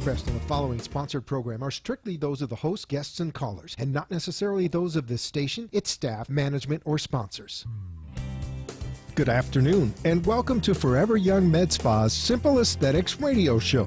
expressed on the following sponsored program are strictly those of the host, guests, and callers, and not necessarily those of this station, its staff, management, or sponsors. Good afternoon, and welcome to Forever Young Med Spa's Simple Aesthetics radio show,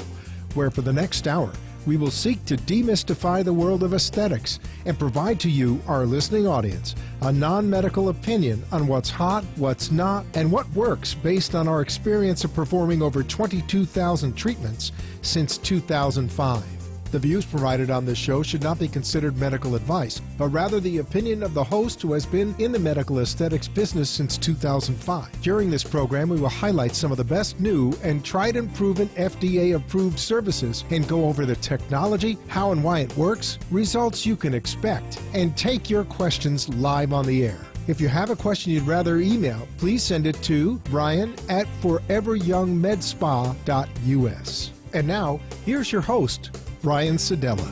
where for the next hour, we will seek to demystify the world of aesthetics and provide to you, our listening audience, a non-medical opinion on what's hot, what's not, and what works based on our experience of performing over 22,000 treatments since 2005. The views provided on this show should not be considered medical advice, but rather the opinion of the host who has been in the medical aesthetics business since 2005. During this program, we will highlight some of the best new and tried and proven FDA-approved services and go over the technology, how and why it works, results you can expect, and take your questions live on the air. If you have a question you'd rather email, please send it to brian@foreveryoungmedspa.us. And now, here's your host, Brian Sedella.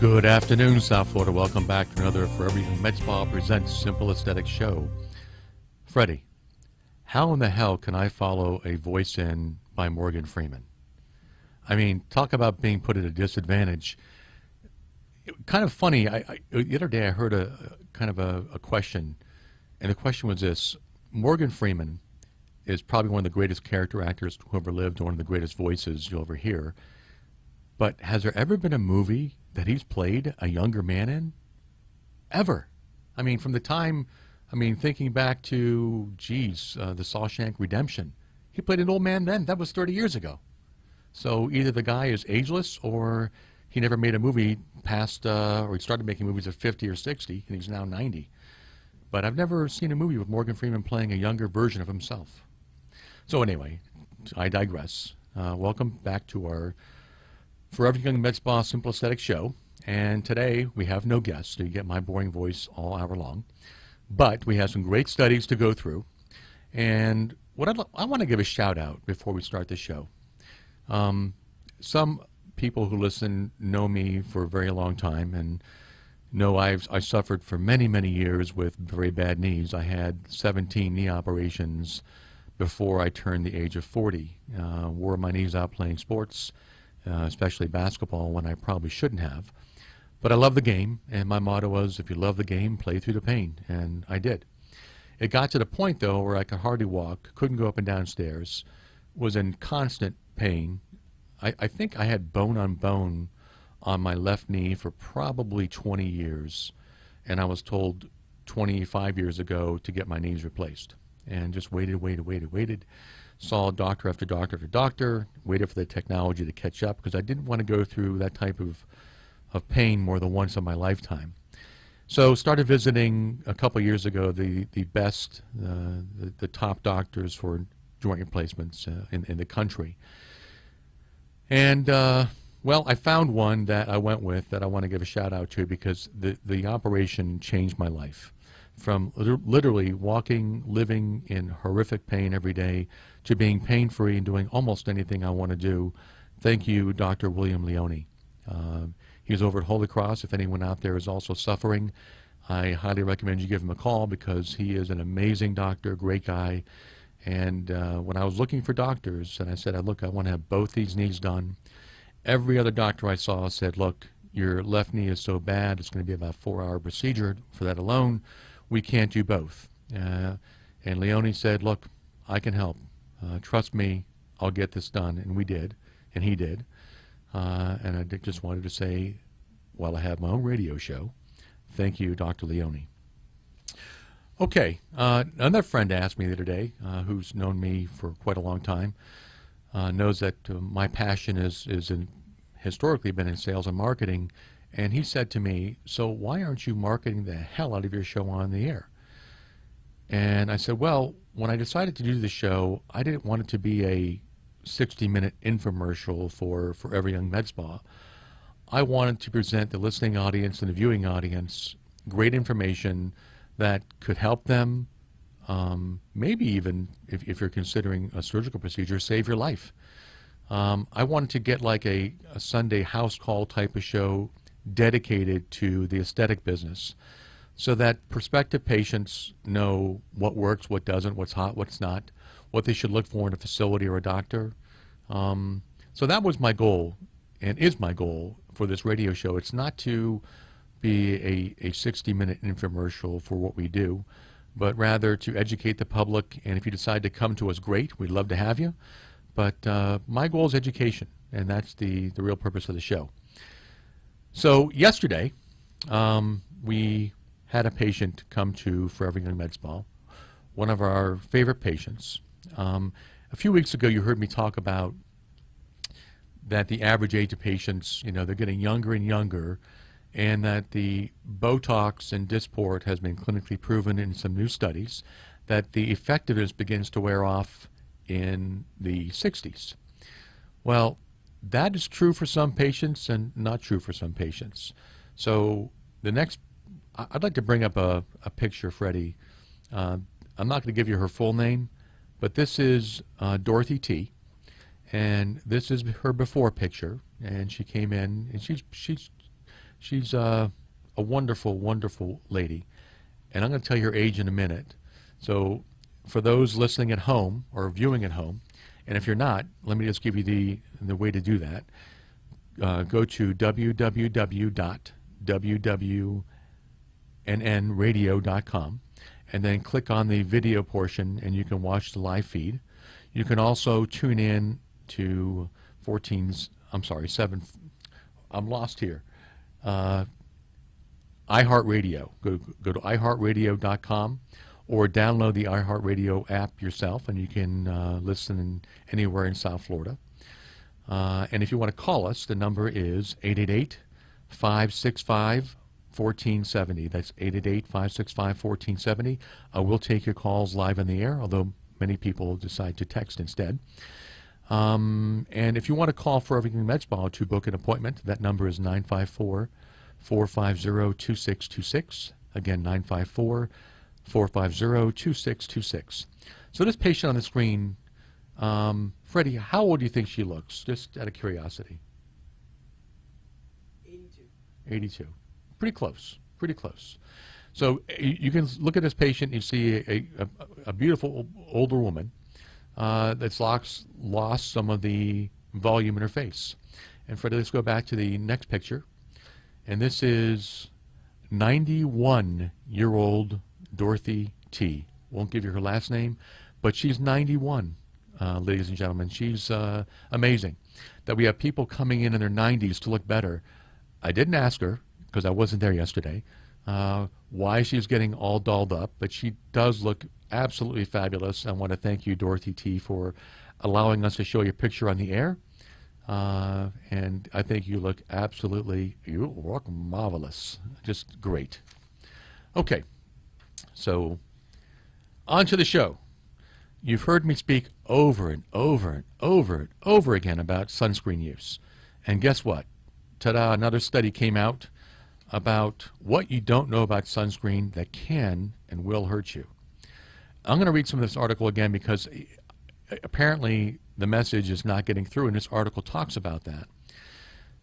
Good afternoon, South Florida. Welcome back to another Forever Young Med Spa Presents Simple Aesthetics show. Freddie, how in the hell can I follow a voice in by Morgan Freeman? I mean, talk about being put at a disadvantage. Kind of funny, the other day I heard a question, and the question was this: Morgan Freeman is probably one of the greatest character actors who ever lived, one of the greatest voices you'll ever hear. But has there ever been a movie that he's played a younger man in? Ever. I mean, from the time, thinking back to, the Shawshank Redemption. He played an old man then. That was 30 years ago. So either the guy is ageless or he never made a movie past, or he started making movies at 50 or 60, and he's now 90. But I've never seen a movie with Morgan Freeman playing a younger version of himself. So anyway, I digress. Welcome back to our Forever Young Med Spa Simple Aesthetics show. And today we have no guests, so you get my boring voice all hour long. But we have some great studies to go through. And what I want to give a shout out before we start the show. Some people who listen know me for a very long time and know I suffered for many, many years with very bad knees. I had 17 knee operations before I turned the age of 40. Wore my knees out playing sports, especially basketball, when I probably shouldn't have. But I love the game, and my motto was, if you love the game, play through the pain, and I did. It got to the point, though, where I could hardly walk, couldn't go up and down stairs, was in constant pain. I think I had bone on bone on my left knee for probably 20 years, and I was told 25 years ago to get my knees replaced, and just waited. Saw doctor after doctor after doctor, waited for the technology to catch up because I didn't want to go through that type of pain more than once in my lifetime. So started visiting a couple years ago the best, the top doctors for joint replacements in the country. And well, I found one that I went with that I want to give a shout out to because the operation changed my life. From literally walking, living in horrific pain every day, to being pain-free and doing almost anything I want to do. Thank you, Dr. William Leone. He's over at Holy Cross. If anyone out there is also suffering, I highly recommend you give him a call because he is an amazing doctor, great guy. And when I was looking for doctors, and I said, look, I want to have both these knees done, every other doctor I saw said, look, your left knee is so bad, it's going to be about a 4-hour procedure for that alone. We can't do both. And Leone said, look, I can help. Trust me, I'll get this done. And we did, and he did. And I just wanted to say, while I have my own radio show, thank you, Dr. Leone. Okay, another friend asked me the other day, who's known me for quite a long time, knows that my passion is historically been in sales and marketing. And he said to me, so why aren't you marketing the hell out of your show on the air? And I said, well, when I decided to do the show, I didn't want it to be a 60-minute infomercial for Forever Young Med Spa. I wanted to present the listening audience and the viewing audience great information that could help them, maybe even, if you're considering a surgical procedure, save your life. I wanted to get like a Sunday house call type of show dedicated to the aesthetic business so that prospective patients know what works, what doesn't, what's hot, what's not, what they should look for in a facility or a doctor. So that was my goal, and is my goal for this radio show. It's not to be a 60-minute infomercial for what we do, but rather to educate the public. And if you decide to come to us, great. We'd love to have you. But my goal is education, and that's the real purpose of the show. So yesterday, we had a patient come to Forever Young Med Spa, one of our favorite patients. A few weeks ago, you heard me talk about that the average age of patients, they're getting younger and younger, and that the Botox and Dysport has been clinically proven in some new studies that the effectiveness begins to wear off in the 60s. Well, that is true for some patients and not true for some patients. So I'd like to bring up a picture, Freddie. I'm not going to give you her full name, but this is Dorothy T. And this is her before picture. And she came in, and she's a wonderful, wonderful lady. And I'm going to tell you her age in a minute. So for those listening at home or viewing at home, and if you're not, let me just give you the way to do that. Go to www.wwnnradio.com and then click on the video portion, and you can watch the live feed. You can also tune in to 7, I'm lost here. iHeartRadio. Go to iHeartRadio.com or download the iHeartRadio app yourself, and you can listen anywhere in South Florida. And if you want to call us, the number is 888-565-1470. That's 888-565-1470. We'll take your calls live on the air, although many people decide to text instead. And if you want to call Forever Young Med Spa to book an appointment, that number is 954-450-2626. Again, 954-450-2626. So this patient on the screen, Freddie, how old do you think she looks, just out of curiosity? 82. Pretty close. So you can look at this patient, you see a beautiful older woman that's lost some of the volume in her face. And Freddie, let's go back to the next picture. And this is 91-year-old Dorothy T. Won't give you her last name, but she's 91, ladies and gentlemen. She's amazing. That we have people coming in their 90s to look better. I didn't ask her, because I wasn't there yesterday, why she's getting all dolled up, but she does look absolutely fabulous. I want to thank you, Dorothy T., for allowing us to show your picture on the air. And I think you look marvelous. Just great. Okay, so on to the show. You've heard me speak over and over and over and over again about sunscreen use. And guess what? Ta-da, another study came out about what you don't know about sunscreen that can and will hurt you. I'm going to read some of this article again because apparently the message is not getting through, and this article talks about that.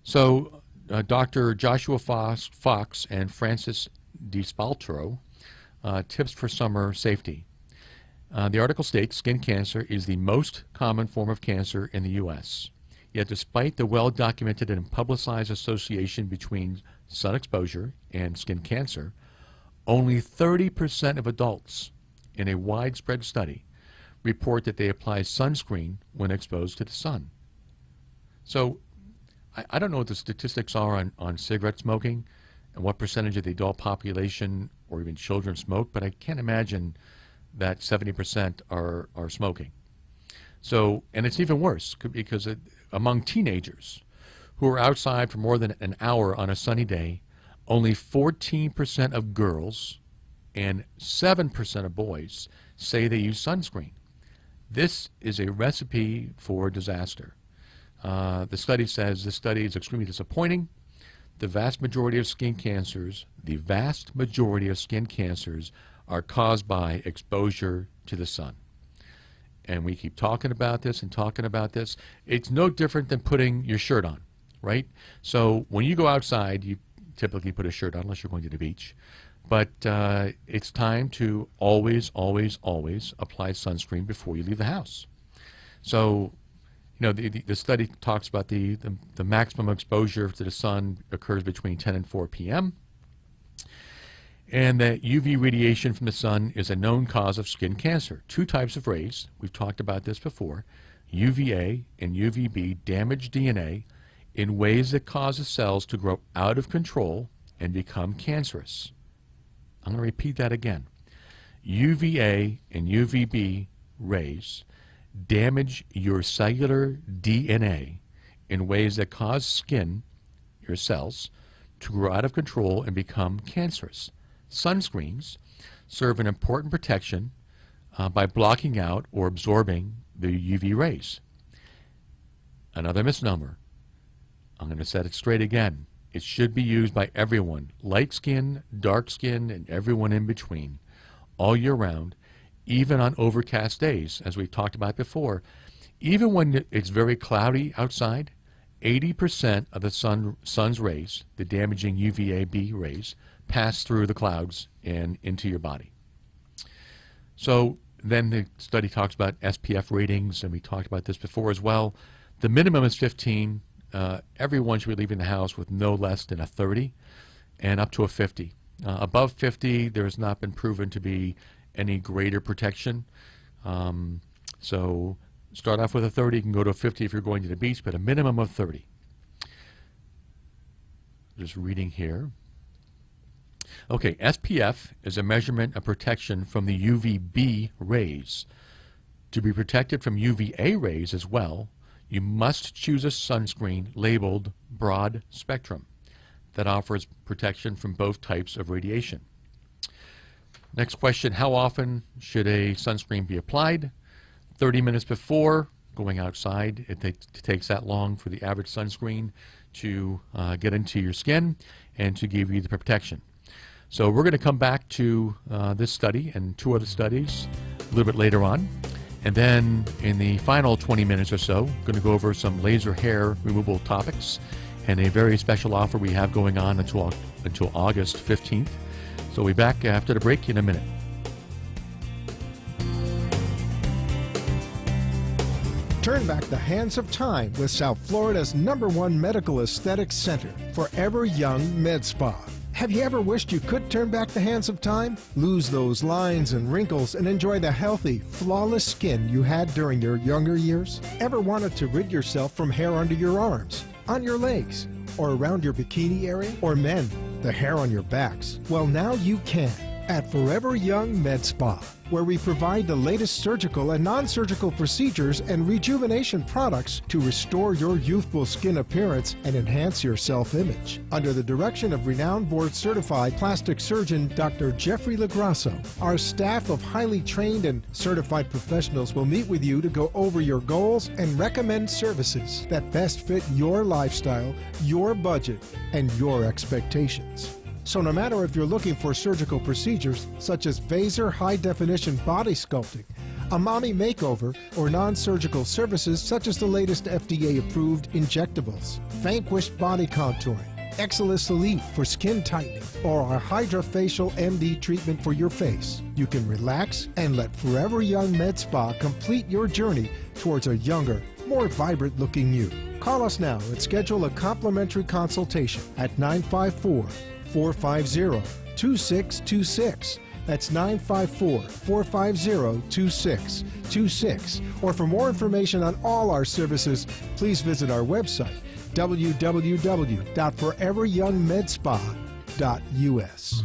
So Dr. Joshua Fox and Francis DiSpaltro, tips for summer safety. The article states skin cancer is the most common form of cancer in the U.S. Yet despite the well-documented and publicized association between sun exposure and skin cancer, only 30% of adults in a widespread study report that they apply sunscreen when exposed to the sun. So I don't know what the statistics are on cigarette smoking and what percentage of the adult population or even children smoke, but I can't imagine that 70% are smoking. So, and it's even worse because among teenagers who are outside for more than an hour on a sunny day, only 14% of girls and 7% of boys say they use sunscreen. This is a recipe for disaster. The study says this study is extremely disappointing. The vast majority of skin cancers are caused by exposure to the sun. And we keep talking about this and talking about this. It's no different than putting your shirt on, right? So when you go outside, you typically put a shirt on unless you're going to the beach. But it's time to always, always, always apply sunscreen before you leave the house. So The study talks about the maximum exposure to the sun occurs between 10 and 4 p.m. And that UV radiation from the sun is a known cause of skin cancer. Two types of rays, we've talked about this before, UVA and UVB damage DNA in ways that causes cells to grow out of control and become cancerous. I'm going to repeat that again. UVA and UVB rays damage your cellular DNA in ways that cause skin, your cells, to grow out of control and become cancerous. Sunscreens serve an important protection by blocking out or absorbing the UV rays. Another misnomer. I'm going to set it straight again. It should be used by everyone, light skin, dark skin, and everyone in between, all year round, even on overcast days, as we talked about before. Even when it's very cloudy outside, 80% of the sun's rays, the damaging UVA-B rays, pass through the clouds and into your body. So then the study talks about SPF ratings, and we talked about this before as well. The minimum is 15. Everyone should be leaving the house with no less than a 30 and up to a 50. Above 50, there has not been proven to be any greater protection. So start off with a 30. You can go to a 50 if you're going to the beach, but a minimum of 30. Just reading here. Okay, SPF is a measurement of protection from the UVB rays. To be protected from UVA rays as well, you must choose a sunscreen labeled broad spectrum that offers protection from both types of radiation. Next question, how often should a sunscreen be applied? 30 minutes before going outside. It takes that long for the average sunscreen to get into your skin and to give you the protection. So we're going to come back to this study and two other studies a little bit later on. And then in the final 20 minutes or so, I'm going to go over some laser hair removal topics and a very special offer we have going on until August 15th. So we'll be back after the break in a minute. Turn back the hands of time with South Florida's #1 medical aesthetics center, Forever Young Med Spa. Have you ever wished you could turn back the hands of time? Lose those lines and wrinkles and enjoy the healthy, flawless skin you had during your younger years? Ever wanted to rid yourself from hair under your arms, on your legs, or around your bikini area? Or men, the hair on your backs? Well, now you can at Forever Young Med Spa, where we provide the latest surgical and non-surgical procedures and rejuvenation products to restore your youthful skin appearance and enhance your self-image. Under the direction of renowned board-certified plastic surgeon Dr. Jeffrey Lagrasso, our staff of highly trained and certified professionals will meet with you to go over your goals and recommend services that best fit your lifestyle, your budget, and your expectations. So no matter if you're looking for surgical procedures such as Vaser high-definition body sculpting, a mommy makeover, or non-surgical services such as the latest FDA-approved injectables, Vanquish body contouring, Exilis Elite for skin tightening, or our HydraFacial MD treatment for your face, you can relax and let Forever Young Med Spa complete your journey towards a younger, more vibrant-looking you. Call us now and schedule a complimentary consultation at 954-450-2626. That's 954-450-2626. Or for more information on all our services, please visit our website, www.foreveryoungmedspa.us.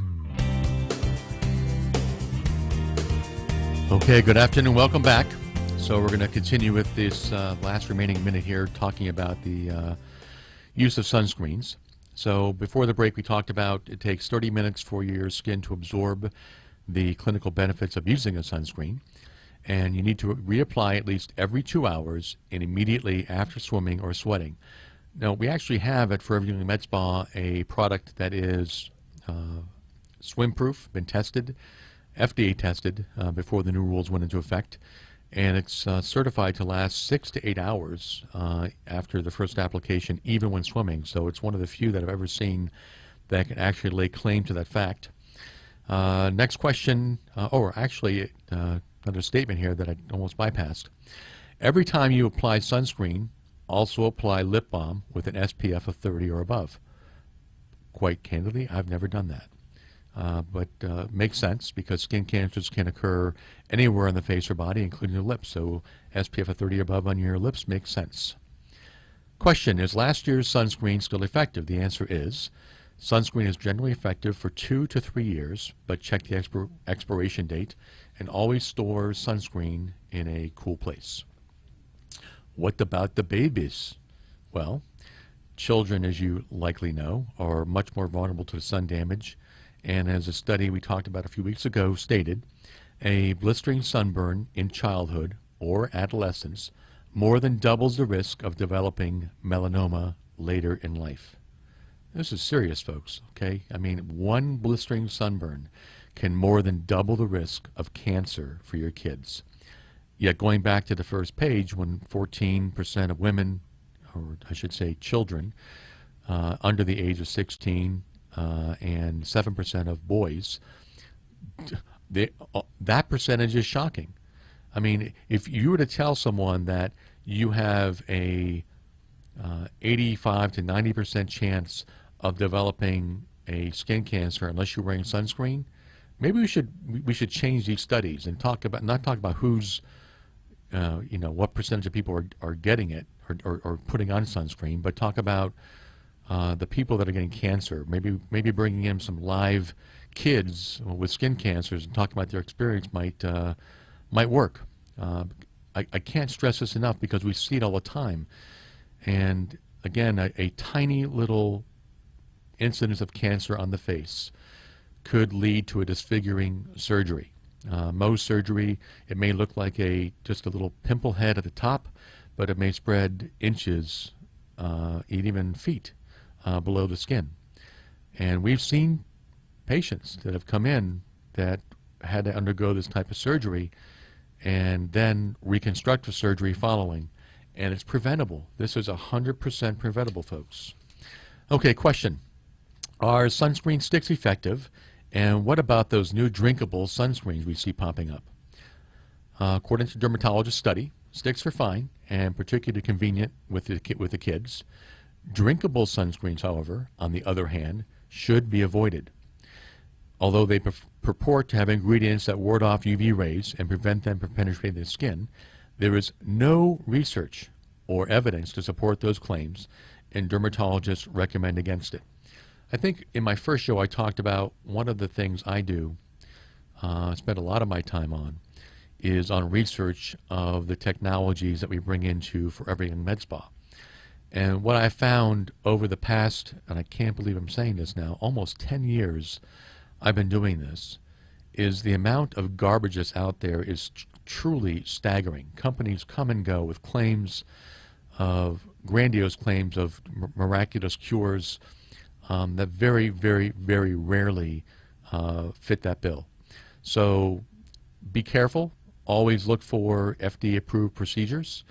Okay, good afternoon. Welcome back. So we're going to continue with this last remaining minute here talking about the use of sunscreens. So before the break, we talked about it takes 30 minutes for your skin to absorb the clinical benefits of using a sunscreen, and you need to reapply at least every 2 hours and immediately after swimming or sweating. Now, we actually have at Forever Young Med Spa a product that is swim-proof, been tested, FDA tested before the new rules went into effect, and it's certified to last 6 to 8 hours after the first application, even when swimming. So it's one of the few that I've ever seen that can actually lay claim to that fact. Next question, another statement here that I almost bypassed. Every time you apply sunscreen, also apply lip balm with an SPF of 30 or above. Quite candidly, I've never done that. But makes sense because skin cancers can occur anywhere on the face or body, including the lips. So SPF of 30 or above on your lips makes sense. Question, is last year's sunscreen still effective? The answer is, sunscreen is generally effective for 2 to 3 years, but check the expiration date and always store sunscreen in a cool place. What about the babies? Well, children, as you likely know, are much more vulnerable to sun damage. And as a study we talked about a few weeks ago stated, a blistering sunburn in childhood or adolescence more than doubles the risk of developing melanoma later in life. This is serious, folks, okay? I mean, one blistering sunburn can more than double the risk of cancer for your kids. Yet going back to the first page, when 14% of women, or I should say children, under the age of 16 and 7% of boys, that percentage is shocking. I mean, if you were to tell someone that you have a 85 to 90% chance of developing a skin cancer unless you're wearing sunscreen, maybe we should change these studies and not talk about who's what percentage of people are getting it or putting on sunscreen, but talk about the people that are getting cancer. Maybe bringing in some live kids with skin cancers and talking about their experience might work. I can't stress this enough because we see it all the time. And again, a tiny little incidence of cancer on the face could lead to a disfiguring surgery. Mohs surgery, it may look like just a little pimple head at the top, but it may spread inches, even feet below the skin. And we've seen patients that have come in that had to undergo this type of surgery and then reconstructive surgery following. And it's preventable. This is 100% preventable, folks. Okay, question. Are sunscreen sticks effective? And what about those new drinkable sunscreens we see popping up? According to dermatologist study, sticks are fine and particularly convenient with the kids. Drinkable sunscreens, however, on the other hand, should be avoided. Although they purport to have ingredients that ward off UV rays and prevent them from penetrating the skin, there is no research or evidence to support those claims, and dermatologists recommend against it. I think in my first show I talked about one of the things I do, spend a lot of my time on, is on research of the technologies that we bring into Forever Young Med Spa. And what I found over the past, and I can't believe I'm saying this now, almost 10 years I've been doing this, is the amount of garbage that's out there is truly staggering. Companies come and go with claims of, grandiose claims of miraculous cures that very, very, very rarely fit that bill. So be careful. Always look for FDA-approved procedures.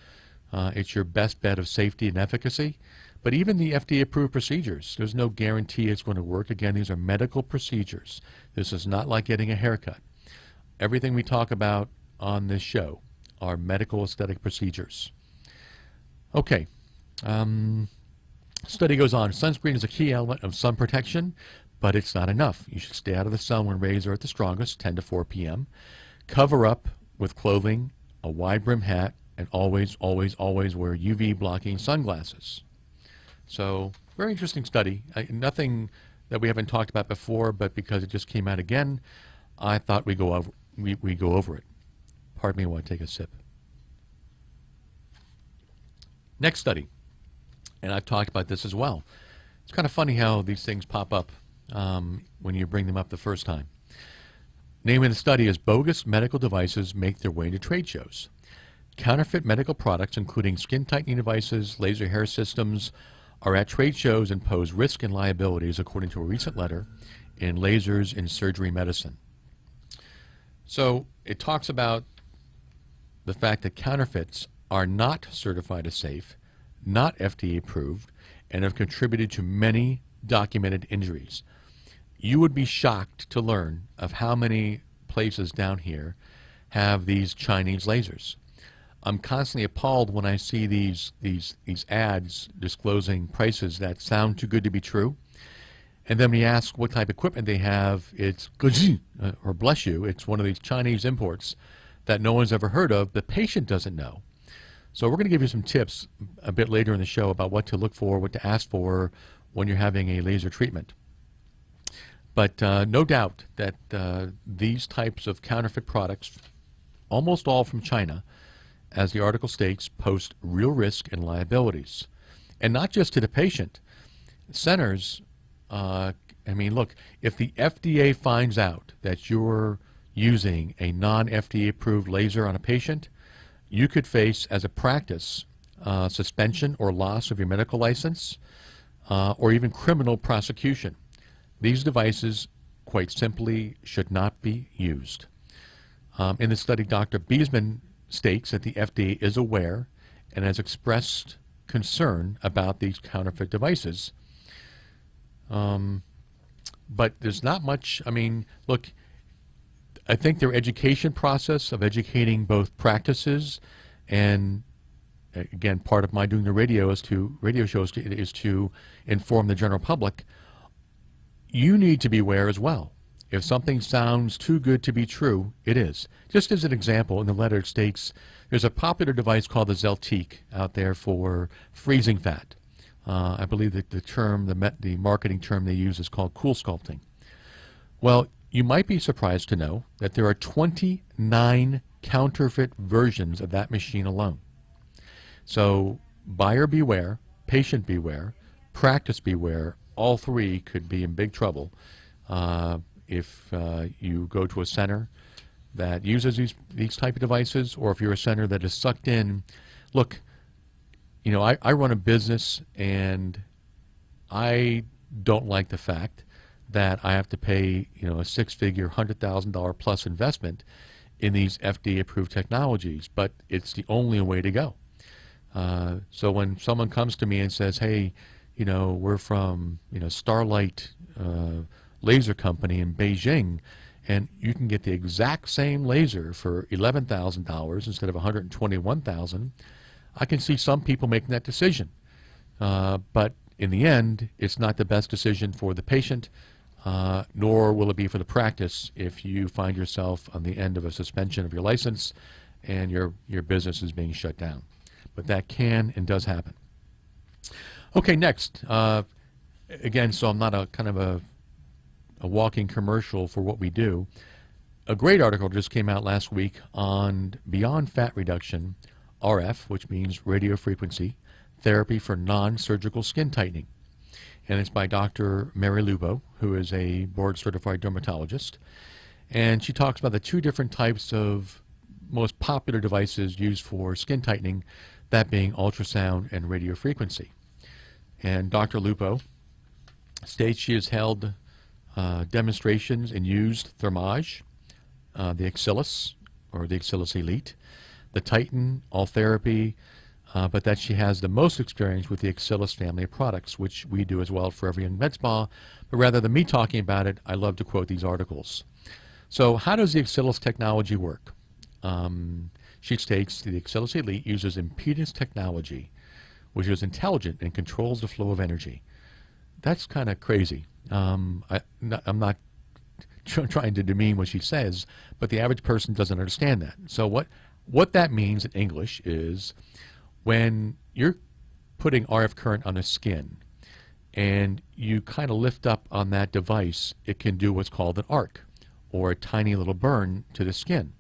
It's your best bet of safety and efficacy. But even the FDA-approved procedures, there's no guarantee it's going to work. Again, these are medical procedures. This is not like getting a haircut. Everything we talk about on this show are medical aesthetic procedures. Okay. Study goes on. Sunscreen is a key element of sun protection, but it's not enough. You should stay out of the sun when rays are at the strongest, 10 to 4 p.m. Cover up with clothing, a wide brim hat, and always, always, always wear UV blocking sunglasses. So, very interesting study. Nothing that we haven't talked about before, but because it just came out again, I thought we go over it. Pardon me while I take a sip. Next study, and I've talked about this as well. It's kind of funny how these things pop up when you bring them up the first time. Name of the study is Bogus Medical Devices Make Their Way to Trade Shows. Counterfeit medical products, including skin tightening devices, laser hair systems, are at trade shows and pose risk and liabilities, according to a recent letter in Lasers in Surgery Medicine. So it talks about the fact that counterfeits are not certified as safe, not FDA approved, and have contributed to many documented injuries. You would be shocked to learn of how many places down here have these Chinese lasers. I'm constantly appalled when I see these ads disclosing prices that sound too good to be true. And then when you ask what type of equipment they have, it's or bless you, it's one of these Chinese imports that no one's ever heard of. The patient doesn't know. So we're going to give you some tips a bit later in the show about what to look for, what to ask for when you're having a laser treatment. But no doubt that these types of counterfeit products, almost all from China, as the article states, pose real risk and liabilities. And not just to the patient. Centers, I mean, look, if the FDA finds out that you're using a non-FDA approved laser on a patient, you could face, as a practice, suspension or loss of your medical license, or even criminal prosecution. These devices, quite simply, should not be used. In the study, Dr. Beesman states that the FDA is aware and has expressed concern about these counterfeit devices. But there's not much, I mean, look, I think their education process of educating both practices and, again, part of my doing the radio shows is to inform the general public. You need to be aware as well. If something sounds too good to be true, it is. Just as an example, in the letter it states there's a popular device called the Zeltiq out there for freezing fat. I believe that the marketing term they use is called cool sculpting. Well, you might be surprised to know that there are 29 counterfeit versions of that machine alone. So buyer beware, patient beware, practice beware. All three could be in big trouble if you go to a center that uses these type of devices, or if you're a center that is sucked in. Look, you know, I run a business, and I don't like the fact that I have to pay, you know, a six-figure, $100,000 plus investment in these FDA-approved technologies, but it's the only way to go. So when someone comes to me and says, hey, you know, we're from, you know, Starlight Laser Company in Beijing, and you can get the exact same laser for $11,000 instead of $121,000, I can see some people making that decision. But in the end, it's not the best decision for the patient, nor will it be for the practice if you find yourself on the end of a suspension of your license and your business is being shut down. But that can and does happen. Okay, next. Again, so I'm not a kind of a walking commercial for what we do. A great article just came out last week on Beyond Fat Reduction, RF, which means radio frequency, therapy for non-surgical skin tightening. And it's by Dr. Mary Lubo, who is a board-certified dermatologist. And she talks about the two different types of most popular devices used for skin tightening, that being ultrasound and radio frequency. And Dr. Lupo states she has held demonstrations and used Thermage, the Axillus, or the Axillus Elite, the Titan, All Therapy, but that she has the most experience with the Axillus family of products, which we do as well for Every Young Med Spa. But rather than me talking about it, I love to quote these articles. So how does the Axillus technology work? She states the Axillus Elite uses impedance technology, which is intelligent and controls the flow of energy. That's kind of crazy. I'm not trying to demean what she says, but the average person doesn't understand that. So what that means in English is when you're putting RF current on the skin and you kind of lift up on that device, it can do what's called an arc, or a tiny little burn to the skin.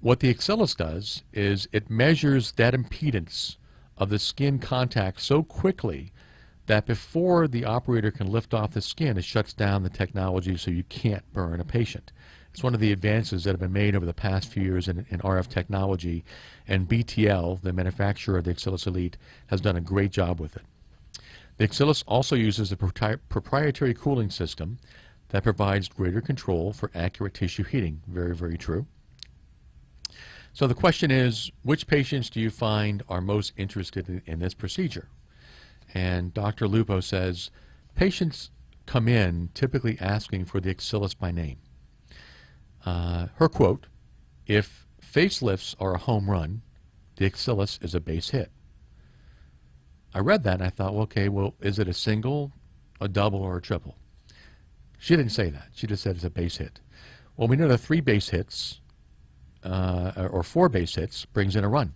What the Axillus does is it measures that impedance of the skin contact so quickly that before the operator can lift off the skin, it shuts down the technology so you can't burn a patient. It's one of the advances that have been made over the past few years in RF technology, and BTL, the manufacturer of the Axillus Elite, has done a great job with it. The Axillus also uses a proprietary cooling system that provides greater control for accurate tissue heating. Very, very true. So the question is, which patients do you find are most interested in this procedure? And Dr. Lupo says, patients come in typically asking for the Axillus by name. Her quote, if facelifts are a home run, the Axillus is a base hit. I read that and I thought, well, okay, well, is it a single, a double, or a triple? She didn't say that. She just said it's a base hit. Well, we know that 3 base hits or 4 base hits brings in a run.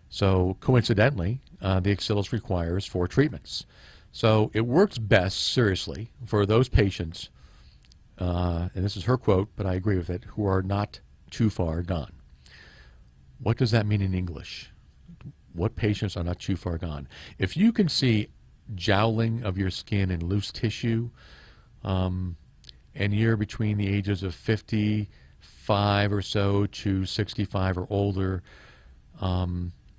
So coincidentally, the Axillus requires 4 treatments. So it works best, seriously, for those patients, and this is her quote, but I agree with it, who are not too far gone. What does that mean in English? What patients are not too far gone? If you can see jowling of your skin and loose tissue, and you're between the ages of 55 or so to 65 or older,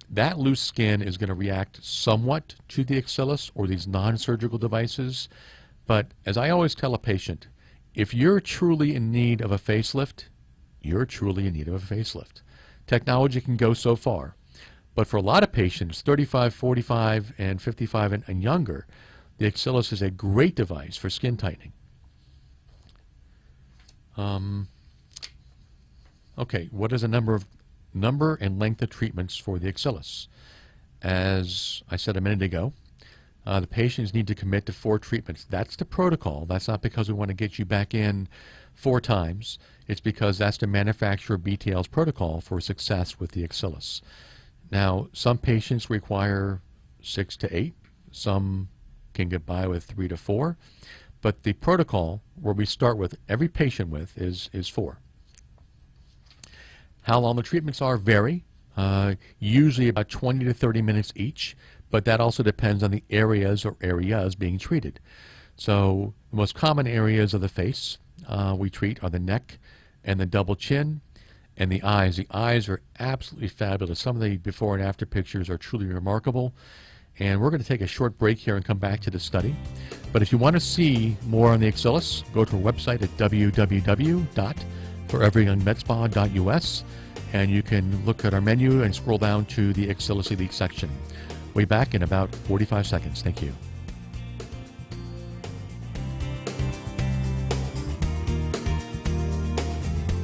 that loose skin is going to react somewhat to the Axillus or these non-surgical devices. But as I always tell a patient, if you're truly in need of a facelift, you're truly in need of a facelift. Technology can go so far. But for a lot of patients, 35, 45, and 55 and younger, the Axillus is a great device for skin tightening. Okay, what is the number and length of treatments for the Axillus? As I said a minute ago, the patients need to commit to 4 treatments. That's the protocol. That's not because we want to get you back in 4 times. It's because that's the manufacturer BTL's protocol for success with the Axillus. Now, some patients require 6 to 8. Some can get by with 3 to 4. But the protocol, where we start with every patient with, is 4. How long the treatments are vary, usually about 20 to 30 minutes each, but that also depends on the areas or areas being treated. So the most common areas of the face we treat are the neck and the double chin and the eyes. The eyes are absolutely fabulous. Some of the before and after pictures are truly remarkable. And we're going to take a short break here and come back to the study. But if you want to see more on the Axillus, go to our website at www.foreveryoungmedspa.us, and you can look at our menu and scroll down to the Axillus Elite section. We'll be back in about 45 seconds. Thank you.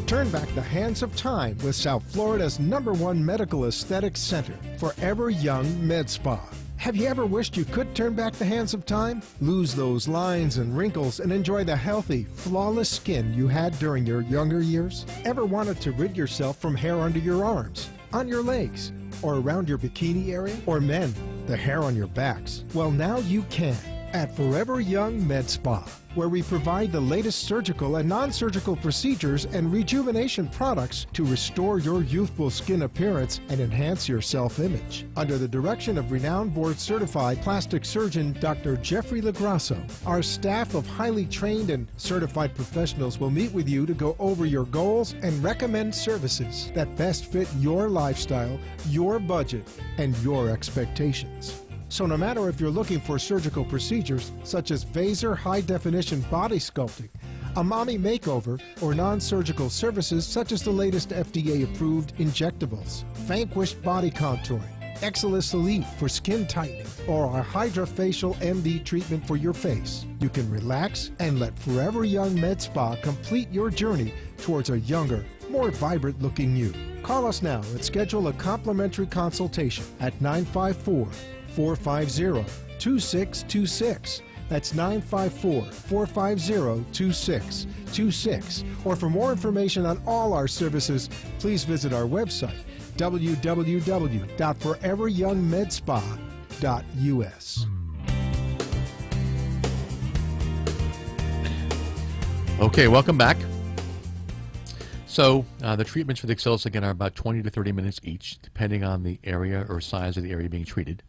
Turn back the hands of time with South Florida's #1 medical aesthetics center, Forever Young Med Spa. Have you ever wished you could turn back the hands of time? Lose those lines and wrinkles and enjoy the healthy, flawless skin you had during your younger years? Ever wanted to rid yourself from hair under your arms, on your legs, or around your bikini area? Or men, the hair on your backs? Well, now you can at Forever Young Med Spa, where we provide the latest surgical and non-surgical procedures and rejuvenation products to restore your youthful skin appearance and enhance your self-image. Under the direction of renowned board-certified plastic surgeon Dr. Jeffrey Lagrasso, our staff of highly trained and certified professionals will meet with you to go over your goals and recommend services that best fit your lifestyle, your budget, and your expectations. So no matter if you're looking for surgical procedures such as Vaser high-definition body sculpting, a mommy makeover, or non-surgical services such as the latest FDA-approved injectables, Vanquished body contouring, Axillus Elite for skin tightening, or our Hydrafacial MD treatment for your face, you can relax and let Forever Young Med Spa complete your journey towards a younger, more vibrant-looking you. Call us now and schedule a complimentary consultation at 954-450-2626. That's 954-450-2626. Or for more information on all our services, please visit our website, www.foreveryoungmedspa.us. Okay, welcome back. So the treatments for the Axillus, again, are about 20 to 30 minutes each, depending on the area or size of the area being treated.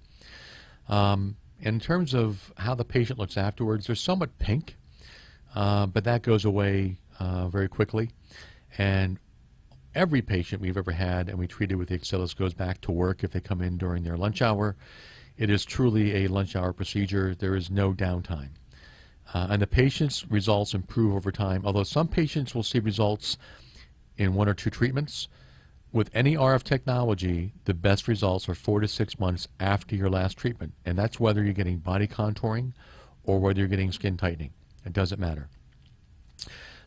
In terms of how the patient looks afterwards, they're somewhat pink, but that goes away very quickly. And every patient we've ever had and we treated with the Axillus goes back to work if they come in during their lunch hour. It is truly a lunch hour procedure. There is no downtime. And the patient's results improve over time, although some patients will see results in 1 or 2 treatments. With any RF technology, the best results are 4 to 6 months after your last treatment. And that's whether you're getting body contouring or whether you're getting skin tightening. It doesn't matter.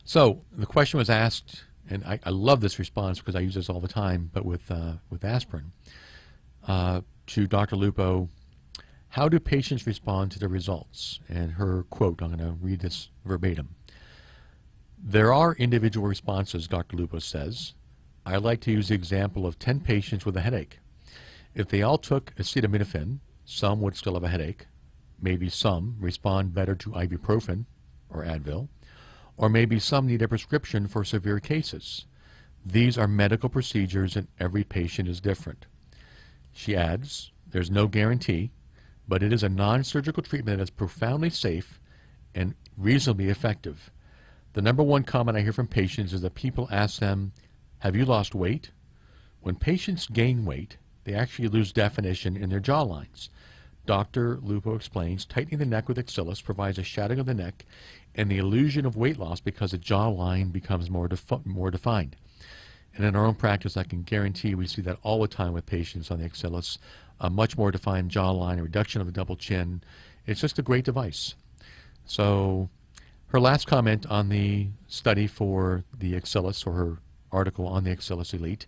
So the question was asked, and I love this response because I use this all the time, but with aspirin. to Dr. Lupo, how do patients respond to the results? And her quote, I'm going to read this verbatim. There are individual responses, Dr. Lupo says. I like to use the example of 10 patients with a headache. If they all took acetaminophen, some would still have a headache. Maybe some respond better to ibuprofen or Advil, or maybe some need a prescription for severe cases. These are medical procedures and every patient is different. She adds, there's no guarantee, but it is a non-surgical treatment that is profoundly safe and reasonably effective. The number one comment I hear from patients is that people ask them, have you lost weight? When patients gain weight, they actually lose definition in their jawlines. Dr. Lupo explains, tightening the neck with Axillis provides a shadowing of the neck and the illusion of weight loss because the jawline becomes more defined. And in our own practice, I can guarantee we see that all the time with patients on the Axillis, a much more defined jawline, a reduction of the double chin. It's just a great device. So her last comment on the study for the Axillis, or her article on the Axillis Elite,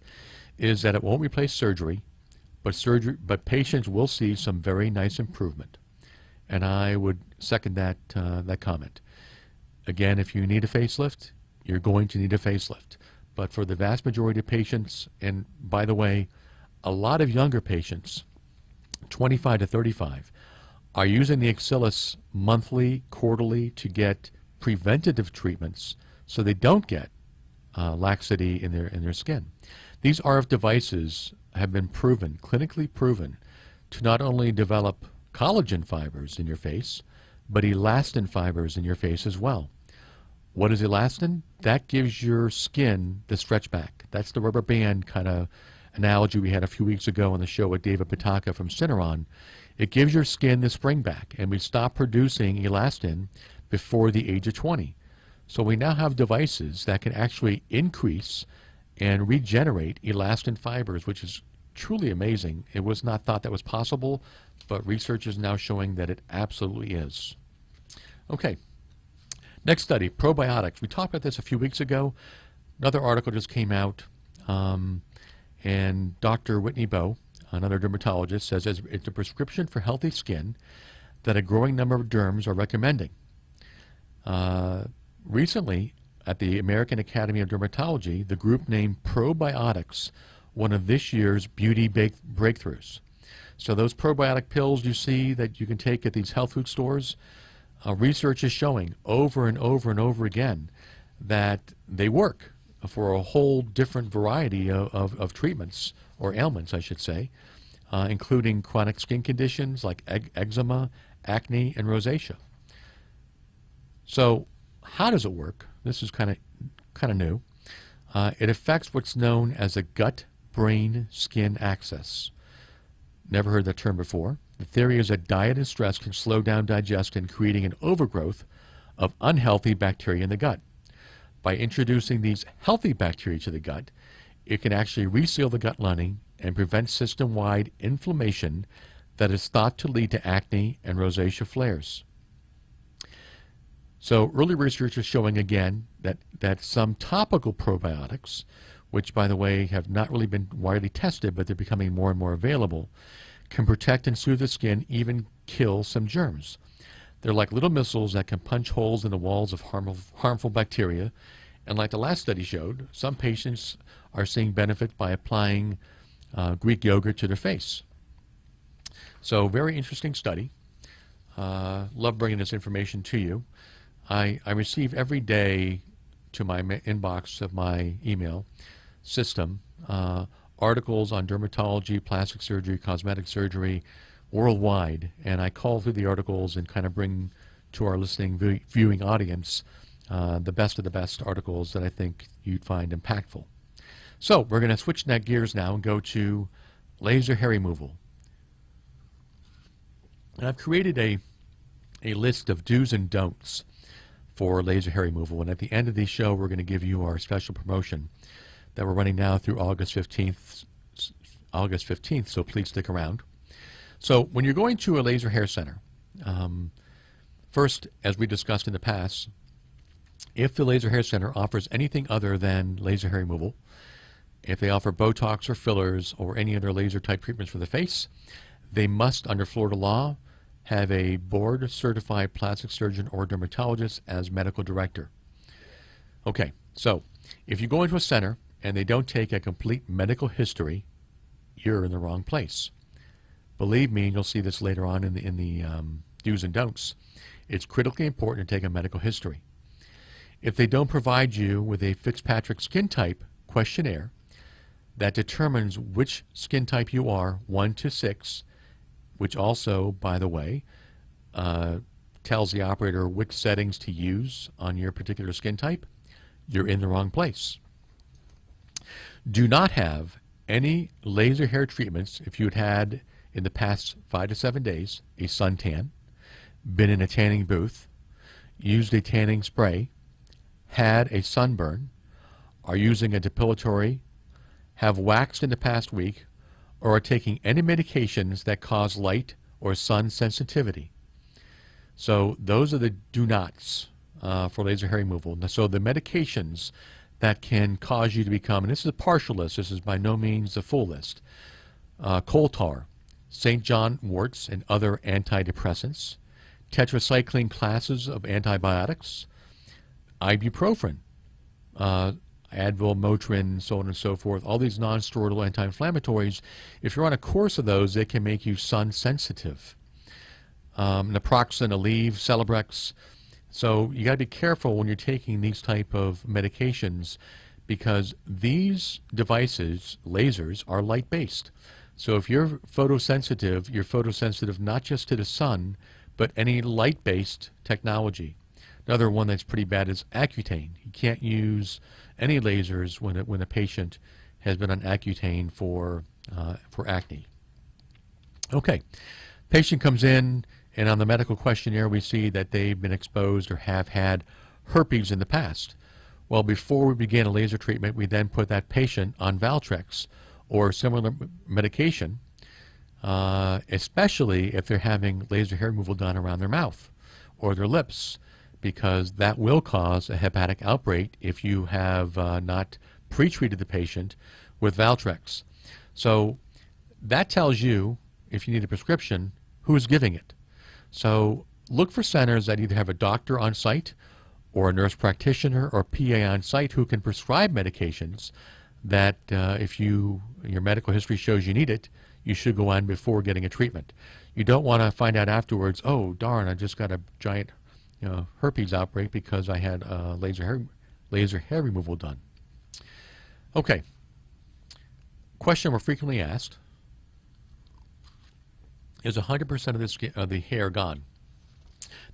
is that it won't replace surgery, but patients will see some very nice improvement. And I would second that comment. Again, if you need a facelift, you're going to need a facelift. But for the vast majority of patients, and by the way, a lot of younger patients, 25 to 35, are using the Axillis monthly, quarterly to get preventative treatments so they don't get laxity in their skin. These RF devices have been proven, clinically proven, to not only develop collagen fibers in your face, but elastin fibers in your face as well. What is elastin? That gives your skin the stretch back. That's the rubber band kind of analogy we had a few weeks ago on the show with David Pataka from Syneron. It gives your skin the spring back, and we stop producing elastin before the age of 20. So we now have devices that can actually increase and regenerate elastin fibers, which is truly amazing. It was not thought that was possible, but research is now showing that it absolutely is. Okay. Next study, probiotics. We talked about this a few weeks ago. Another article just came out, and Dr. Whitney Bowe, another dermatologist, says it's a prescription for healthy skin that a growing number of derms are recommending. Recently, at the American Academy of Dermatology, the group named probiotics one of this year's beauty breakthroughs. So those probiotic pills you see that you can take at these health food stores, research is showing over and over and over again that they work for a whole different variety of treatments, or ailments, I should say, including chronic skin conditions like eczema, acne, and rosacea. So how does it work? This is kind of new. It affects what's known as a gut-brain-skin axis. Never heard that term before. The theory is that diet and stress can slow down digestion, creating an overgrowth of unhealthy bacteria in the gut. By introducing these healthy bacteria to the gut, it can actually reseal the gut lining and prevent system-wide inflammation that is thought to lead to acne and rosacea flares. So early research is showing again that some topical probiotics, which by the way have not really been widely tested, but they're becoming more and more available, can protect and soothe the skin, even kill some germs. They're like little missiles that can punch holes in the walls of harmful bacteria. And like the last study showed, some patients are seeing benefit by applying Greek yogurt to their face. So very interesting study. Love bringing this information to you. I receive every day to my inbox of my email system articles on dermatology, plastic surgery, cosmetic surgery worldwide, and I call through the articles and kind of bring to our listening viewing audience the best of the best articles that I think you'd find impactful. So we're going to switch gears now and go to laser hair removal. And I've created a list of do's and don'ts for laser hair removal, and at the end of the show we're going to give you our special promotion that we're running now through August 15th, so please stick around. So when you're going to a laser hair center, first, as we discussed in the past, if the laser hair center offers anything other than laser hair removal, if they offer Botox or fillers or any other laser type treatments for the face, they must, under Florida law, have a board certified plastic surgeon or dermatologist as medical director. Okay, so if you go into a center and they don't take a complete medical history, you're in the wrong place. Believe me, and you'll see this later on in the do's and don'ts. It's critically important to take a medical history. If they don't provide you with a Fitzpatrick skin type questionnaire that determines which skin type you are, 1 to 6, which also, by the way, tells the operator which settings to use on your particular skin type, you're in the wrong place. Do not have any laser hair treatments if you had in the past 5 to 7 days a suntan, been in a tanning booth, used a tanning spray, had a sunburn, are using a depilatory, have waxed in the past week, or are taking any medications that cause light or sun sensitivity. So those are the do nots for laser hair removal. So the medications that can cause you to become, and this is a partial list, this is by no means the full list, coal tar, St. John worts and other antidepressants, tetracycline classes of antibiotics, ibuprofen, Advil, Motrin, so on and so forth, all these non-steroidal anti-inflammatories. If you're on a course of those, they can make you sun sensitive. Naproxen, Aleve, Celebrex. So you got to be careful when you're taking these type of medications because these devices, lasers, are light-based. So if you're photosensitive not just to the sun, but any light-based technology. Another one that's pretty bad is Accutane. You can't use any lasers when a patient has been on Accutane for acne. Okay, patient comes in, and on the medical questionnaire we see that they've been exposed or have had herpes in the past. Well, before we begin a laser treatment, we then put that patient on Valtrex or similar medication, especially if they're having laser hair removal done around their mouth or their lips, because that will cause a hepatic outbreak if you have not pre-treated the patient with Valtrex. So that tells you, if you need a prescription, who's giving it. So look for centers that either have a doctor on site or a nurse practitioner or PA on site who can prescribe medications that if your medical history shows you need it, you should go on before getting a treatment. You don't want to find out afterwards, oh darn, I just got a giant herpes outbreak because I had laser hair removal done. Okay. Question we're frequently asked: is 100% of the hair gone?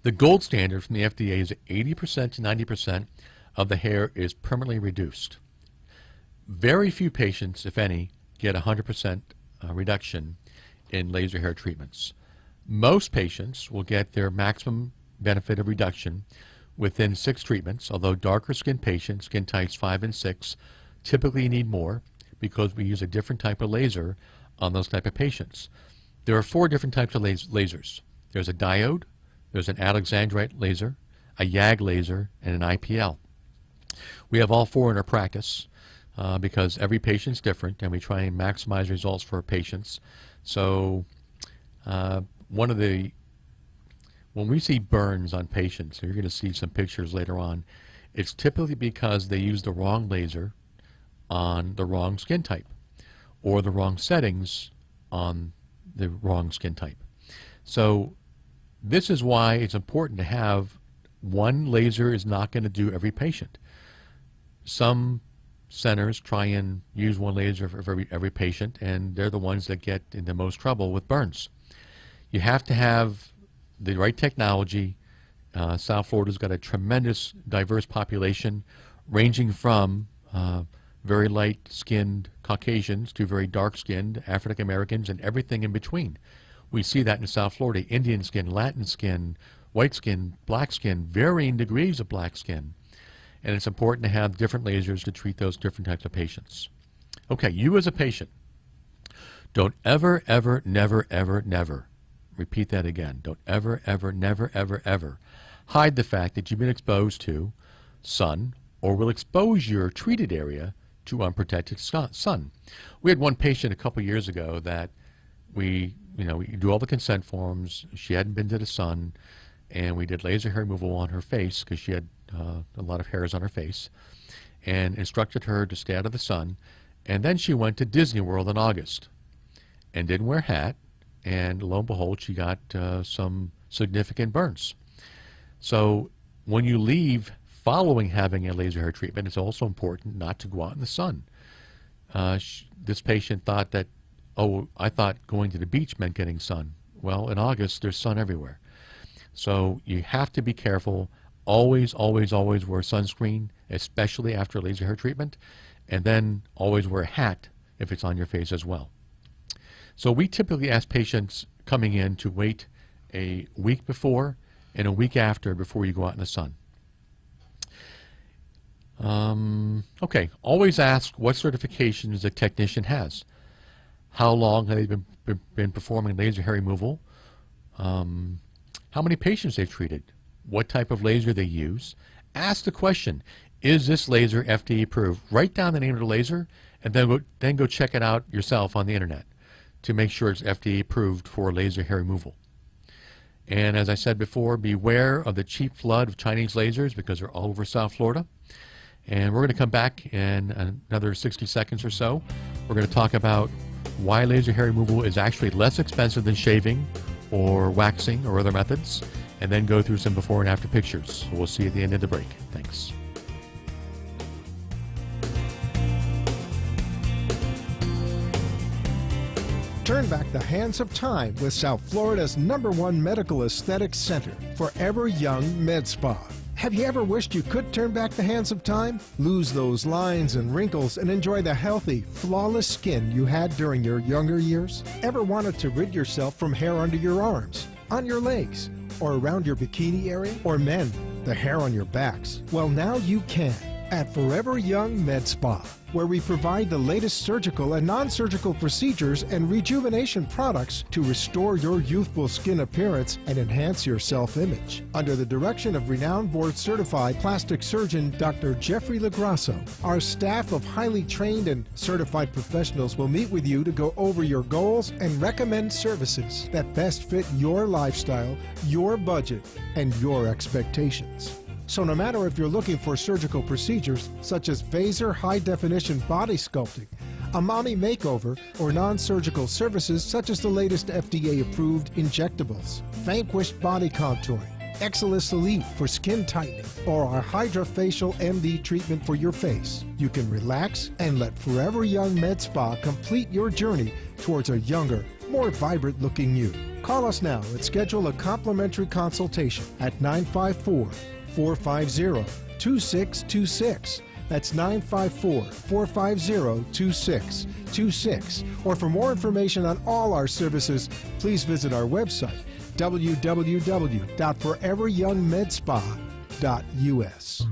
The gold standard from the FDA is 80% to 90% of the hair is permanently reduced. Very few patients, if any, get 100% reduction in laser hair treatments. Most patients will get their maximum benefit of reduction within 6 treatments, although darker skin patients, skin types 5 and 6, typically need more because we use a different type of laser on those type of patients. There are 4 different types of lasers. There's a diode, there's an Alexandrite laser, a YAG laser, and an IPL. We have all 4 in our practice because every patient's different and we try and maximize results for our patients. So when we see burns on patients, and you're going to see some pictures later on, it's typically because they use the wrong laser on the wrong skin type or the wrong settings on the wrong skin type. So this is why it's important to have one laser is not going to do every patient. Some centers try and use one laser for every patient, and they're the ones that get in the most trouble with burns. You have to have the right technology. South Florida's got a tremendous diverse population ranging from very light-skinned Caucasians to very dark-skinned African Americans and everything in between. We see that in South Florida: Indian skin, Latin skin, white skin, black skin, varying degrees of black skin. And it's important to have different lasers to treat those different types of patients. Okay, you as a patient, don't ever, ever, never, ever, never, repeat that again, don't ever, ever, never, ever, ever hide the fact that you've been exposed to sun or will expose your treated area to unprotected sun. We had one patient a couple years ago that we do all the consent forms. She hadn't been to the sun, and we did laser hair removal on her face because she had a lot of hairs on her face, and instructed her to stay out of the sun. And then she went to Disney World in August and didn't wear a hat, and lo and behold, she got some significant burns. So when you leave following having a laser hair treatment, it's also important not to go out in the sun. This patient thought that, oh, I thought going to the beach meant getting sun. Well, in August, there's sun everywhere. So you have to be careful. Always, always, always wear sunscreen, especially after laser hair treatment, and then always wear a hat if it's on your face as well. So we typically ask patients coming in to wait a week before and a week after before you go out in the sun. Okay, always ask what certifications the technician has. How long have they been performing laser hair removal? How many patients they've treated? What type of laser they use? Ask the question, is this laser FDA approved? Write down the name of the laser and then go check it out yourself on the internet to make sure it's FDA approved for laser hair removal. And as I said before, beware of the cheap flood of Chinese lasers because they're all over South Florida. And we're going to come back in another 60 seconds or so. We're going to talk about why laser hair removal is actually less expensive than shaving or waxing or other methods, and then go through some before and after pictures. So we'll see you at the end of the break. Thanks. Turn back the hands of time with South Florida's #1 medical aesthetics center, Forever Young Med Spa. Have you ever wished you could turn back the hands of time? Lose those lines and wrinkles and enjoy the healthy, flawless skin you had during your younger years? Ever wanted to rid yourself from hair under your arms, on your legs, or around your bikini area? Or men, the hair on your backs? Well, now you can at Forever Young Med Spa, where we provide the latest surgical and non-surgical procedures and rejuvenation products to restore your youthful skin appearance and enhance your self-image. Under the direction of renowned board-certified plastic surgeon Dr. Jeffrey Lagrasso, our staff of highly trained and certified professionals will meet with you to go over your goals and recommend services that best fit your lifestyle, your budget, and your expectations. So no matter if you're looking for surgical procedures such as Vaser high-definition body sculpting, a mommy makeover, or non-surgical services such as the latest FDA-approved injectables, Vanquish body contouring, Exilis Elite for skin tightening, or our Hydrafacial MD treatment for your face, you can relax and let Forever Young Med Spa complete your journey towards a younger, more vibrant-looking you. Call us now and schedule a complimentary consultation at 954-450-2626. That's 954-450-2626. Or for more information on all our services, please visit our website, www.foreveryoungmedspa.us.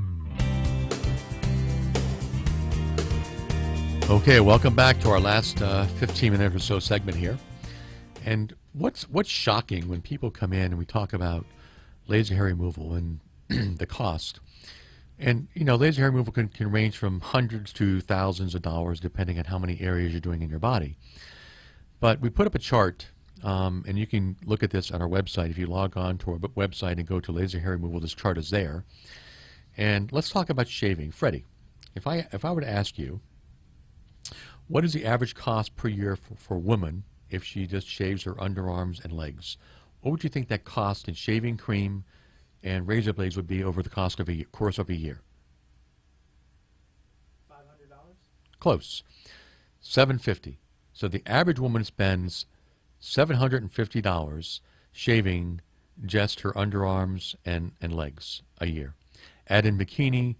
Okay, welcome back to our last 15-minute or so segment here. And what's shocking when people come in and we talk about laser hair removal and the cost. And, you know, laser hair removal can range from hundreds to thousands of dollars depending on how many areas you're doing in your body. But we put up a chart, and you can look at this on our website. If you log on to our website and go to laser hair removal, this chart is there. And let's talk about shaving. Freddie, if I were to ask you, what is the average cost per year for a woman if she just shaves her underarms and legs? What would you think that cost in shaving cream and razor blades would be over the course of a year? $500? Close. $750. So the average woman spends $750 shaving just her underarms and legs a year. Add in bikini,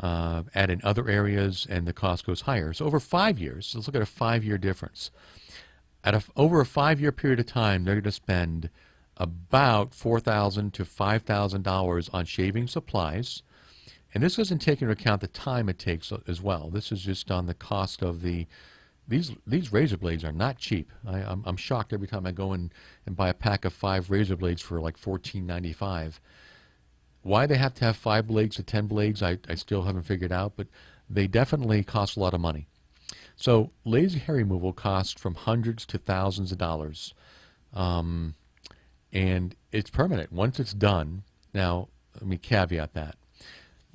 add in other areas, and the cost goes higher. So over 5 years, let's look at a 5-year difference. Over a 5-year period of time, they're going to spend about $4,000 to $5,000 on shaving supplies, and this doesn't take into account the time it takes as well. This is just on the cost of these razor blades are not cheap. I'm shocked every time I go in and buy a pack of 5 razor blades for like $14.95. Why they have to have 5 blades to 10 blades, I still haven't figured out, but they definitely cost a lot of money. So laser hair removal costs from hundreds to thousands of dollars. And it's permanent once it's done. Now, let me caveat that,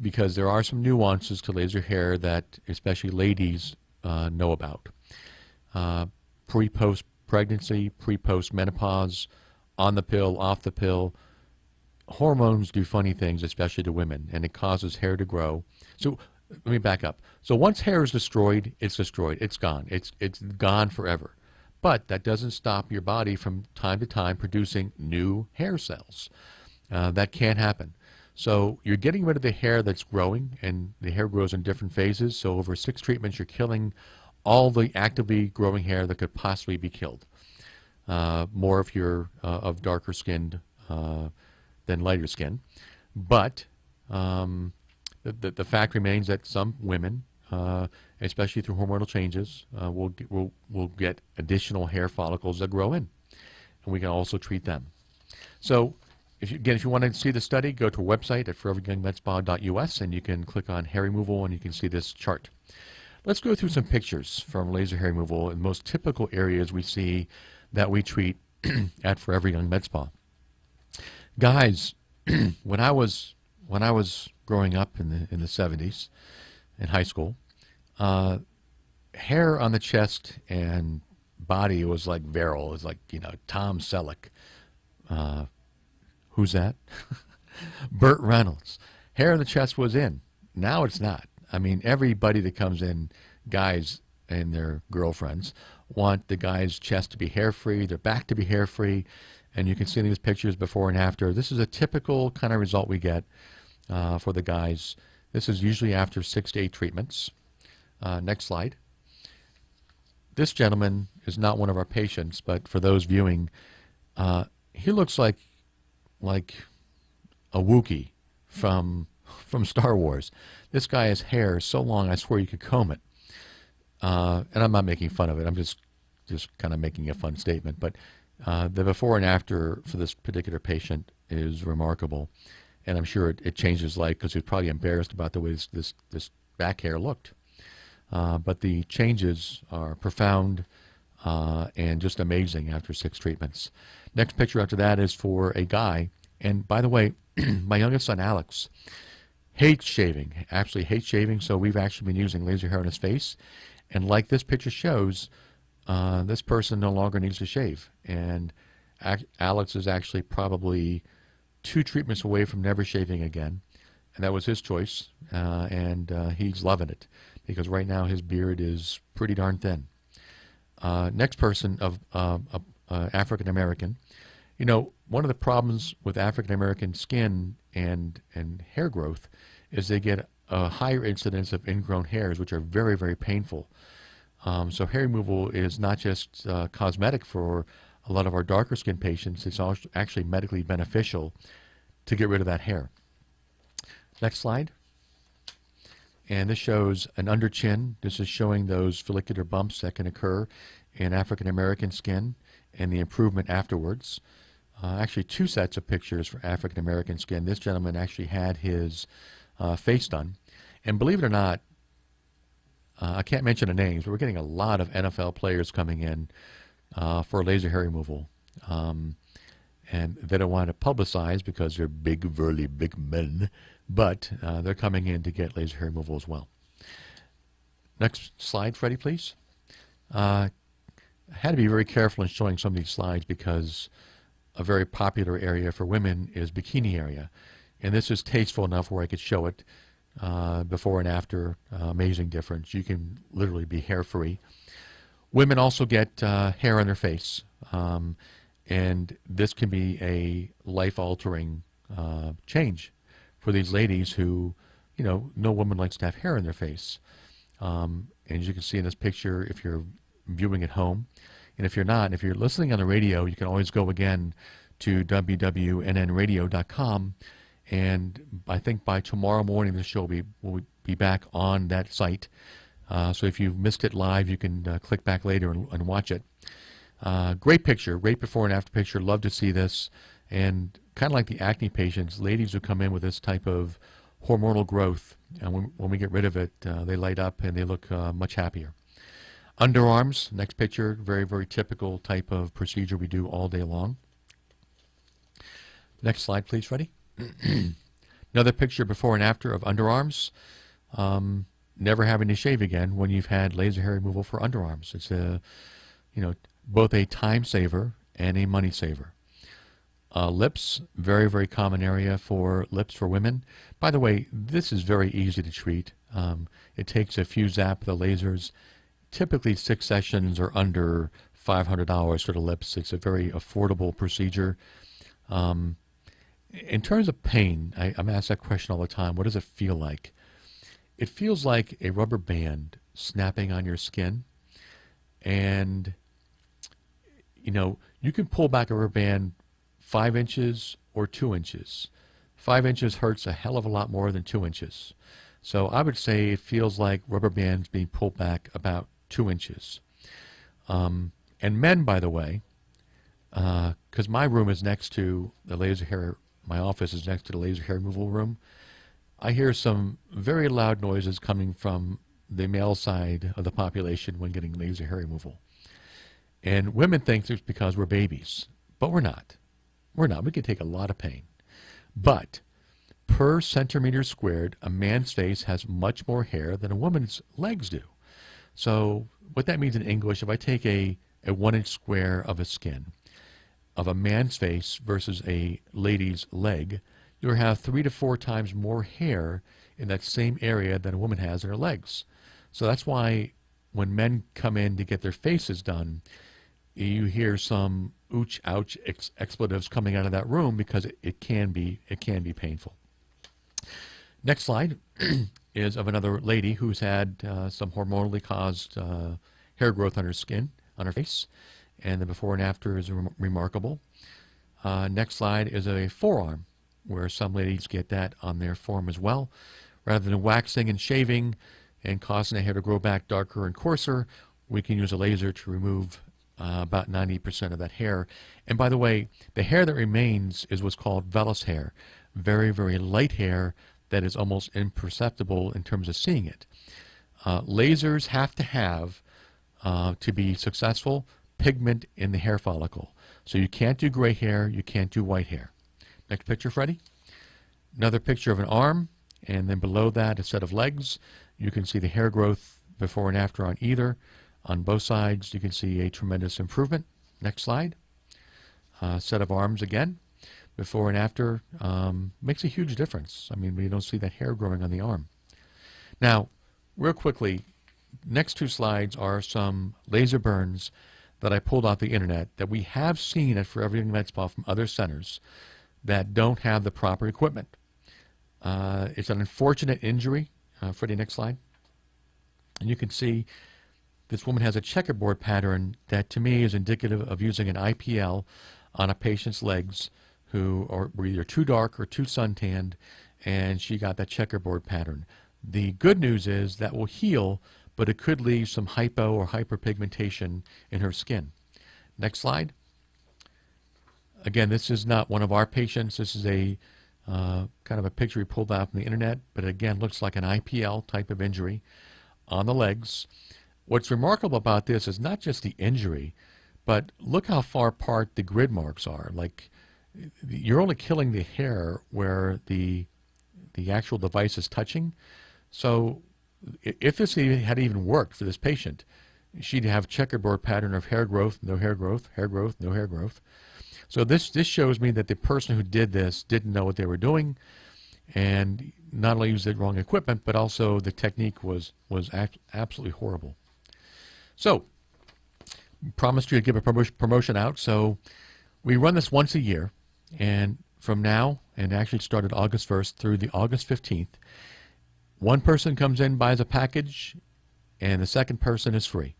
because there are some nuances to laser hair that especially ladies know about. Pre-post pregnancy, pre-post menopause, on the pill, off the pill. Hormones do funny things, especially to women, and it causes hair to grow. So let me back up. So once hair is destroyed, it's destroyed. It's gone. It's gone forever. But that doesn't stop your body from time to time producing new hair cells. That can happen. So you're getting rid of the hair that's growing, and the hair grows in different phases. So over 6 treatments, you're killing all the actively growing hair that could possibly be killed. More if you're of darker skinned than lighter skin. But the fact remains that some women, especially through hormonal changes, will get additional hair follicles that grow in. And we can also treat them. So if you want to see the study, go to our website at foreveryoungmedspa.us, and you can click on hair removal and you can see this chart. Let's go through some pictures from laser hair removal in the most typical areas we see that we treat at Forever Young Med Spa. Guys, when I was growing up in the 70s in high school, hair on the chest and body was like virile. It was like, Tom Selleck. Who's that? Burt Reynolds. Hair on the chest was in. Now it's not. I mean, everybody that comes in, guys and their girlfriends, want the guy's chest to be hair-free, their back to be hair-free, and you can see these pictures before and after. This is a typical kind of result we get for the guys. This is usually after 6 to 8 treatments. Next slide. This gentleman is not one of our patients, but for those viewing, he looks like a Wookiee from Star Wars. This guy has hair so long, I swear you could comb it. And I'm not making fun of it. I'm just kind of making a fun statement. But the before and after for this particular patient is remarkable. And I'm sure it changed his life because he was probably embarrassed about the way this back hair looked. But the changes are profound and just amazing after 6 treatments. Next picture after that is for a guy. And by the way, my youngest son, Alex, hates shaving, so we've actually been using laser hair on his face. And like this picture shows, this person no longer needs to shave. And Alex is actually probably 2 treatments away from never shaving again. And that was his choice, and he's loving it because right now his beard is pretty darn thin. Next person of African American. One of the problems with African American skin and hair growth is they get a higher incidence of ingrown hairs, which are very, very painful. So hair removal is not just cosmetic for a lot of our darker skin patients. It's also actually medically beneficial to get rid of that hair. Next slide. And this shows an under chin. This is showing those follicular bumps that can occur in African American skin and the improvement afterwards. Actually 2 sets of pictures for African American skin. This gentleman actually had his face done. And believe it or not, I can't mention the names, but we're getting a lot of NFL players coming in for laser hair removal. And they don't want to publicize because they're big, burly, big men, but they're coming in to get laser hair removal as well. Next slide, Freddie, please. I had to be very careful in showing some of these slides because a very popular area for women is bikini area. And this is tasteful enough where I could show it before and after. Amazing difference. You can literally be hair-free. Women also get hair on their face. And this can be a life-altering change for these ladies who, no woman likes to have hair on their face. And as you can see in this picture, if you're viewing at home, and if you're not, if you're listening on the radio, you can always go again to www.nnradio.com, and I think by tomorrow morning the show will be back on that site. So if you've missed it live, you can click back later and watch it. Great picture, great before and after picture. Love to see this. And kind of like the acne patients, ladies who come in with this type of hormonal growth. And when we get rid of it, they light up and they look much happier. Underarms, next picture, very, very typical type of procedure we do all day long. Next slide, please, Freddie. Another picture before and after of underarms. Never having to shave again when you've had laser hair removal for underarms. It's both a time saver and a money saver. Lips, very, very common area for lips for women. By the way, this is very easy to treat. It takes a few zap of the lasers. Typically 6 sessions are under $500 for the lips. It's a very affordable procedure. In terms of pain, I'm asked that question all the time. What does it feel like? It feels like a rubber band snapping on your skin. And, you can pull back a rubber band 5 inches or 2 inches. 5 inches hurts a hell of a lot more than 2 inches. So I would say it feels like rubber bands being pulled back about 2 inches. And men, by the way, because my room is next to the laser hair, my office is next to the laser hair removal room, I hear some very loud noises coming from the male side of the population when getting laser hair removal. And women think it's because we're babies, but we're not. We're not. We can take a lot of pain. But per centimeter squared, a man's face has much more hair than a woman's legs do. So what that means in English, if I take a 1 inch square of a skin of a man's face versus a lady's leg, you'll have 3 to 4 times more hair in that same area than a woman has in her legs. So that's why when men come in to get their faces done, you hear some ooch, ouch expletives coming out of that room because it can be painful. Next slide is of another lady who's had some hormonally caused hair growth on her skin, on her face, and the before and after is remarkable. Next slide is a forearm, where some ladies get that on their forearm as well. Rather than waxing and shaving and causing the hair to grow back darker and coarser, we can use a laser to remove about 90% of that hair. And by the way, the hair that remains is what's called vellus hair, very, very light hair that is almost imperceptible in terms of seeing it. Lasers have to have, to be successful, pigment in the hair follicle. So you can't do gray hair, you can't do white hair. Next picture, Freddie. Another picture of an arm, and then below that a set of legs. You can see the hair growth before and after on either. On both sides, you can see a tremendous improvement. Next slide. Set of arms again. Before and after makes a huge difference. I mean, we don't see that hair growing on the arm. Now, real quickly, next 2 slides are some laser burns that I pulled off the internet that we have seen at Forever Young Med Spa from other centers that don't have the proper equipment. It's an unfortunate injury. Freddie, next slide. And you can see this woman has a checkerboard pattern that to me is indicative of using an IPL on a patient's legs who were either too dark or too suntanned, and she got that checkerboard pattern. The good news is that will heal, but it could leave some hypo or hyperpigmentation in her skin. Next slide. Again, this is not one of our patients. This is a kind of a picture we pulled out from the internet, but again, looks like an IPL type of injury on the legs. What's remarkable about this is not just the injury, but look how far apart the grid marks are. Like, you're only killing the hair where the actual device is touching. So if this had even worked for this patient, she'd have checkerboard pattern of hair growth, no hair growth, hair growth, no hair growth. So this shows me that the person who did this didn't know what they were doing, and not only used the wrong equipment, but also the technique was absolutely horrible. So, promised you to give a promotion out. So we run this once a year, and from now, and actually started August 1st through the August 15th, one person comes in, buys a package, and the second person is free.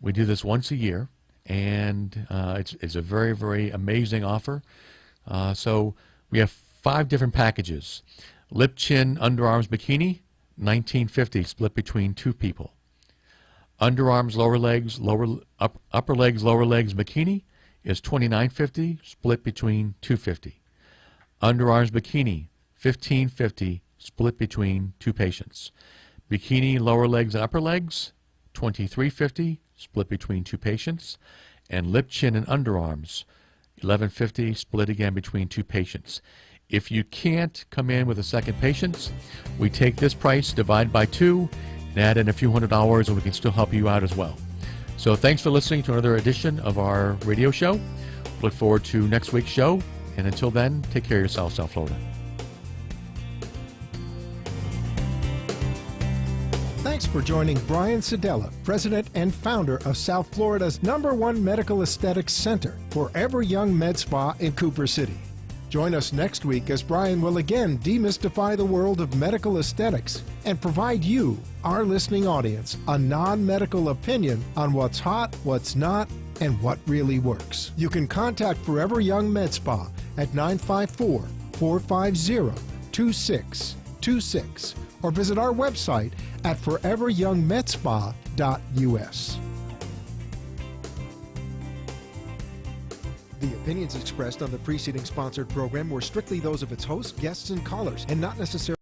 We do this once a year, and it's a very, very amazing offer. So we have 5 different packages. Lip, chin, underarms, bikini, $19.50, split between 2 people. Underarms, lower legs, upper legs, lower legs, bikini is $29.50, split between $2.50. Underarms bikini, $15.50, split between 2 patients. Bikini lower legs and upper legs, $23.50, split between 2 patients. And lip, chin, and underarms, $11.50, split again between 2 patients. If you can't come in with a second patient, we take this price, divide by 2, and add in a few $100, and we can still help you out as well. So thanks for listening to another edition of our radio show. Look forward to next week's show, and until then, take care of yourself, South Florida. Thanks for joining Brian Sedella, president and founder of South Florida's #1 medical aesthetics center, Forever Young Med Spa in Cooper City. Join us next week as Brian will again demystify the world of medical aesthetics and provide you, our listening audience, a non-medical opinion on what's hot, what's not, and what really works. You can contact Forever Young Med Spa at 954-450-2626 or visit our website at foreveryoungmedspa.us. The opinions expressed on the preceding sponsored program were strictly those of its hosts, guests, and callers, and not necessarily